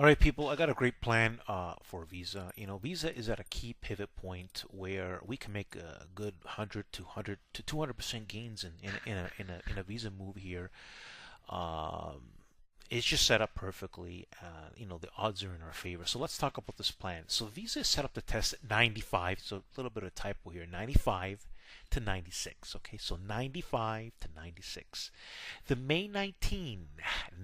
All right, people, I got a great plan for Visa. Visa is at a key pivot point where we can make a good 100 to 100 to 200% gains in a Visa move here. Um, it's just set up perfectly. The odds are in our favor. So let's talk about this plan. So Visa is set up to test at 95. So a little bit of typo here. 95 to 96. Okay, so 95 to 96. The May 19,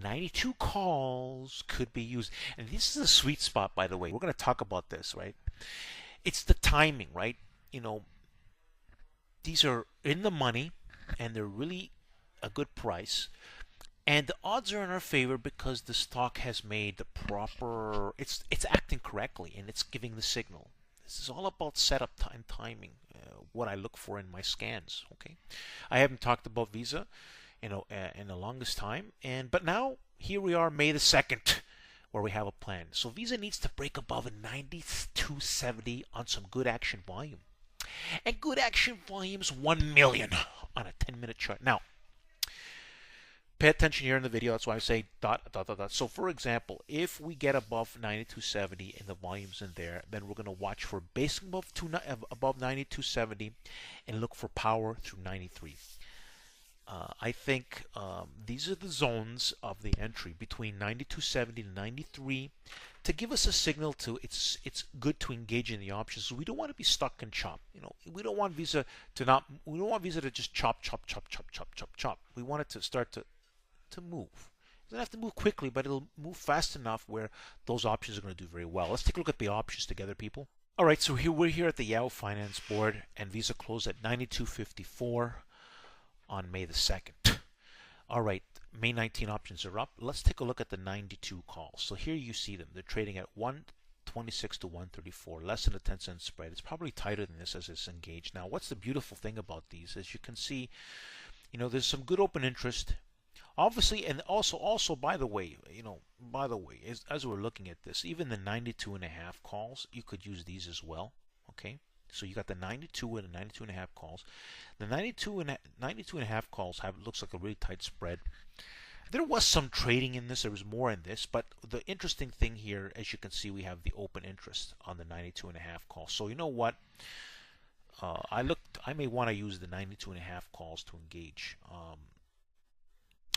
92 calls could be used. And this is a sweet spot, by the way. We're going to talk about this, right? It's the timing, right? You know, these are in the money and they're really a good price. And the odds are in our favor because the stock has made the proper, it's acting correctly and it's giving the signal. This is all about setup and timing, what I look for in my scans. Okay, I haven't talked about Visa, in the longest time, but now here we are, May the 2nd, where we have a plan. So Visa needs to break above a 92.70 on some good action volume, and good action volume is 1 million on a 10-minute chart. Now, pay attention here in the video. That's why I say dot, dot, dot, dot. So for example, if we get above 92.70 and the volume's in there, then we're going to watch for basing above 92.70 and look for power through 93. I think these are the zones of the entry between 92.70 and 93 to give us a signal to it's good to engage in the options. So we don't want to be stuck and chop. We don't want Visa to just chop, chop, chop, chop, chop, chop, chop. We want it to start to move. It doesn't have to move quickly, but it'll move fast enough where those options are going to do very well. Let's take a look at the options together, people. All right, so we're here at the Yahoo Finance Board, and Visa closed at 92.54 on May the 2nd. All right, May 19 options are up. Let's take a look at the 92 calls. So here you see them. They're trading at 126 to 134, less than a 10-cent spread. It's probably tighter than this as it's engaged. Now, what's the beautiful thing about these? As you can see, there's some good open interest. Obviously, and also, by the way, as we're looking at this, even the 92.5 calls, you could use these as well. Okay, so you got the 92 and the 92.5 calls. The 92.5 calls looks like a really tight spread. There was some trading in this. There was more in this, but the interesting thing here, as you can see, we have the open interest on the 92.5 calls. So you know what? I may want to use the 92.5 calls to engage.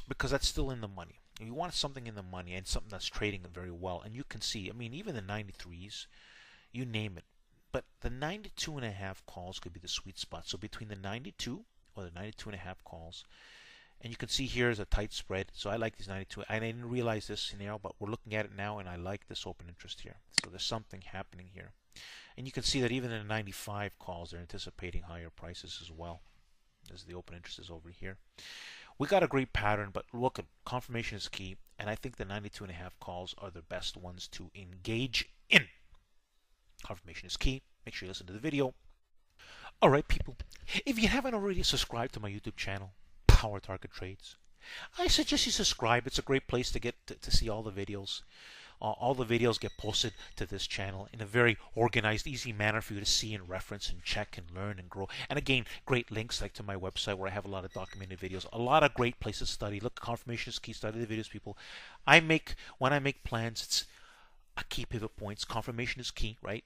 Because that's still in the money. You want something in the money and something that's trading very well. And you can see, even the 93s, you name it. But the 92.5 calls could be the sweet spot. So between the 92 or the 92.5 calls, and you can see here is a tight spread. So I like these 92. I didn't realize this scenario, but we're looking at it now, and I like this open interest here. So there's something happening here. And you can see that even in the 95 calls, they're anticipating higher prices as well. As the open interest is over here. We got a great pattern, but look, confirmation is key, and I think the 92.5 calls are the best ones to engage in. Confirmation is key. Make sure you listen to the video. All right, people, if you haven't already subscribed to my YouTube channel, Power Target Trades, I suggest you subscribe. It's a great place to get to see all the videos. All the videos get posted to this channel in a very organized, easy manner for you to see and reference and check and learn and grow. And again, great links like to my website where I have a lot of documented videos, a lot of great places to study. Look, confirmation is key. Study the videos, people. When I make plans, it's a key pivot points. Confirmation is key, right?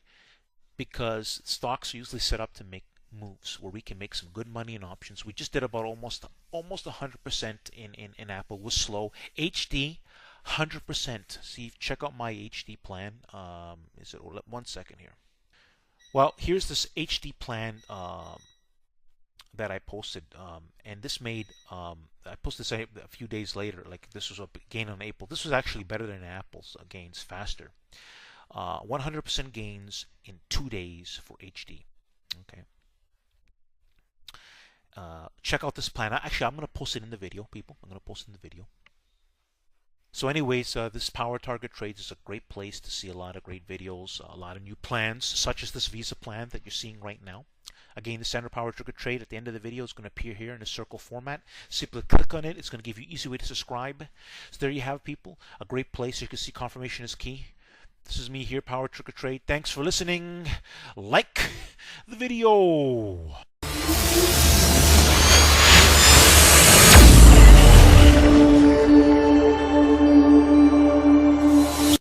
Because stocks are usually set up to make moves where we can make some good money in options. We just did about almost 100% in Apple. It was slow. HD. 100%. See, check out my HD plan. Is it 1 second here? Well, here's this HD plan that I posted, and this made I posted this a few days later. Like this was a gain on April. This was actually better than Apple's gains, faster. 100% gains in 2 days for HD. Okay. Check out this plan. Actually, I'm going to post it in the video, people. I'm going to post it in the video. So anyways, this Power Target Trades is a great place to see a lot of great videos, a lot of new plans, such as this Visa plan that you're seeing right now. Again, the standard Power Target Trade at the end of the video is going to appear here in a circle format. Simply click on it. It's going to give you an easy way to subscribe. So there you have, people. A great place. You can see confirmation is key. This is me here, Power Target Trade. Thanks for listening. Like the video.